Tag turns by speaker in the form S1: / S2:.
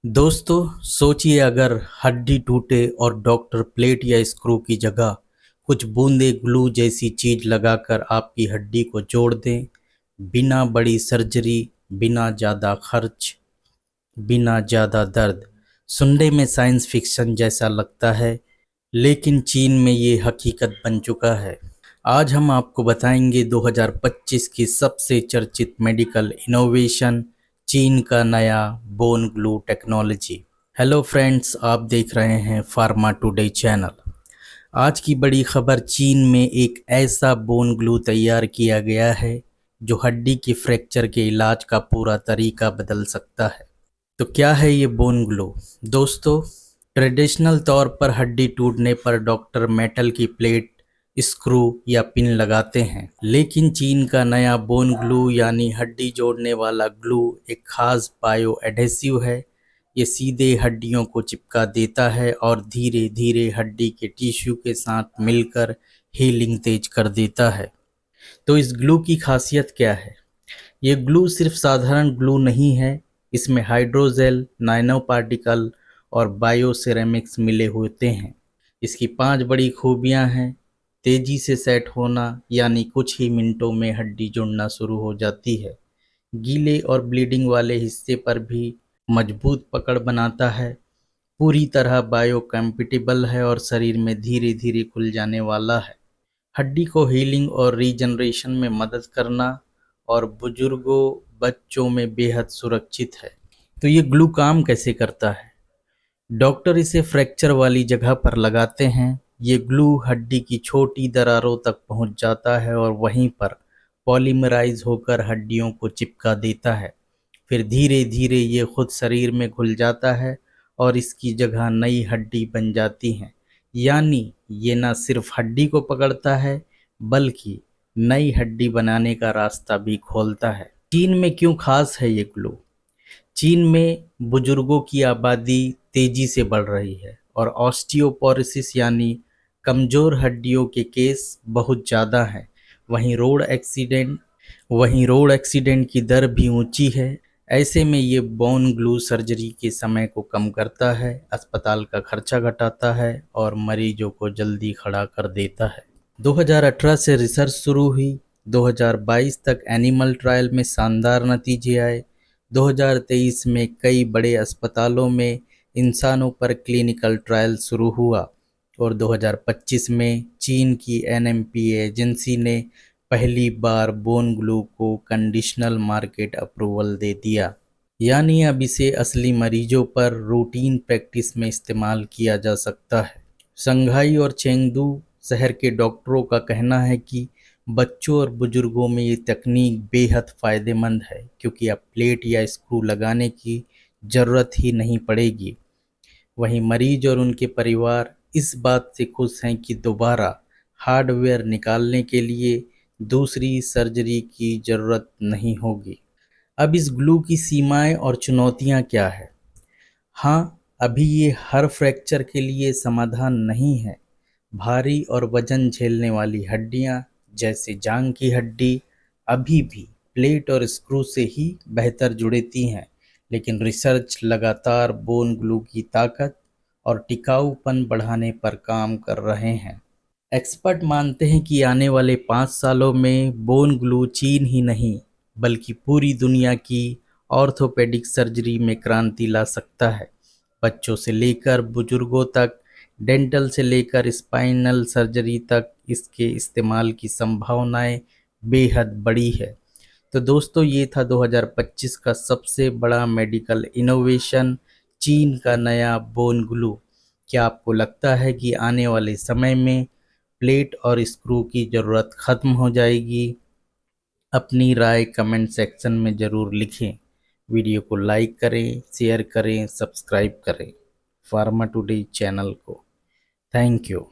S1: दोस्तों, सोचिए अगर हड्डी टूटे और डॉक्टर प्लेट या स्क्रू की जगह कुछ बूंदे ग्लू जैसी चीज लगाकर आपकी हड्डी को जोड़ दें, बिना बड़ी सर्जरी, बिना ज़्यादा खर्च, बिना ज़्यादा दर्द। सुनने में साइंस फिक्शन जैसा लगता है, लेकिन चीन में ये हकीकत बन चुका है। आज हम आपको बताएंगे 2025 की सबसे चर्चित मेडिकल इनोवेशन, चीन का नया bone glue technology. Hello friends, आप देख रहे हैं फार्मा टुडे चैनल। आज की बड़ी खबर, चीन में एक ऐसा बोन ग्लू तैयार किया गया है जो हड्डी की फ्रैक्चर के इलाज का पूरा तरीका बदल सकता है। तो क्या है ये बोन ग्लू? दोस्तों, ट्रेडिशनल तौर पर हड्डी टूटने पर डॉक्टर मेटल की प्लेट, स्क्रू या पिन लगाते हैं, लेकिन चीन का नया बोन ग्लू यानी हड्डी जोड़ने वाला ग्लू एक खास बायो एडेसिव है। ये सीधे हड्डियों को चिपका देता है और धीरे धीरे हड्डी के टिश्यू के साथ मिलकर हीलिंग तेज कर देता है। तो इस ग्लू की खासियत क्या है? ये ग्लू सिर्फ साधारण ग्लू नहीं है, इसमें हाइड्रोजेल, नैनो पार्टिकल और बायोसिरेमिक्स मिले होते हैं। इसकी 5 बड़ी खूबियां हैं। तेजी से सेट होना, यानी कुछ ही मिनटों में हड्डी जुड़ना शुरू हो जाती है। गीले और ब्लीडिंग वाले हिस्से पर भी मजबूत पकड़ बनाता है। पूरी तरह बायोकम्पैटिबल है और शरीर में धीरे धीरे खुल जाने वाला है। हड्डी को हीलिंग और रीजनरेशन में मदद करना और बुजुर्गों, बच्चों में बेहद सुरक्षित है। तो ये ग्लू काम कैसे करता है? डॉक्टर इसे फ्रैक्चर वाली जगह पर लगाते हैं। ये ग्लू हड्डी की छोटी दरारों तक पहुंच जाता है और वहीं पर पॉलीमराइज होकर हड्डियों को चिपका देता है। फिर धीरे धीरे ये खुद शरीर में घुल जाता है और इसकी जगह नई हड्डी बन जाती है। यानी ये न सिर्फ हड्डी को पकड़ता है, बल्कि नई हड्डी बनाने का रास्ता भी खोलता है। चीन में क्यों खास है ये ग्लू? चीन में बुजुर्गों की आबादी तेजी से बढ़ रही है और ऑस्टियोपोरोसिस यानी कमज़ोर हड्डियों के केस बहुत ज़्यादा हैं। वहीं रोड एक्सीडेंट की दर भी ऊंची है। ऐसे में ये बोन ग्लू सर्जरी के समय को कम करता है, अस्पताल का खर्चा घटाता है और मरीजों को जल्दी खड़ा कर देता है। 2018 से रिसर्च शुरू हुई। 2022 तक एनिमल ट्रायल में शानदार नतीजे आए। 2023 में कई बड़े अस्पतालों में इंसानों पर क्लिनिकल ट्रायल शुरू हुआ और 2025 में चीन की एनएमपीए एजेंसी ने पहली बार बोन ग्लू को कंडीशनल मार्केट अप्रूवल दे दिया। यानी अब इसे असली मरीजों पर रूटीन प्रैक्टिस में इस्तेमाल किया जा सकता है। शंघाई और चेंगदू शहर के डॉक्टरों का कहना है कि बच्चों और बुजुर्गों में ये तकनीक बेहद फ़ायदेमंद है, क्योंकि अब प्लेट या स्क्रू लगाने की ज़रूरत ही नहीं पड़ेगी। वहीं मरीज और उनके परिवार इस बात से खुश हैं कि दोबारा हार्डवेयर निकालने के लिए दूसरी सर्जरी की ज़रूरत नहीं होगी। अब इस ग्लू की सीमाएं और चुनौतियां क्या है? हाँ, अभी ये हर फ्रैक्चर के लिए समाधान नहीं है। भारी और वजन झेलने वाली हड्डियां, जैसे जांग की हड्डी, अभी भी प्लेट और स्क्रू से ही बेहतर जुड़ती हैं। लेकिन रिसर्च लगातार बोन ग्लू की ताकत और टिकाऊपन बढ़ाने पर काम कर रहे हैं। एक्सपर्ट मानते हैं कि आने वाले 5 सालों में बोन ग्लू चीन ही नहीं, बल्कि पूरी दुनिया की ऑर्थोपेडिक सर्जरी में क्रांति ला सकता है। बच्चों से लेकर बुजुर्गों तक, डेंटल से लेकर स्पाइनल सर्जरी तक इसके इस्तेमाल की संभावनाएं बेहद बड़ी है। तो दोस्तों, ये था 2025 का सबसे बड़ा मेडिकल इनोवेशन, चीन का नया बोन ग्लू। क्या आपको लगता है कि आने वाले समय में प्लेट और स्क्रू की ज़रूरत ख़त्म हो जाएगी? अपनी राय कमेंट सेक्शन में ज़रूर लिखें। वीडियो को लाइक करें, शेयर करें, सब्सक्राइब करें फार्मा टुडे चैनल को। Thank you.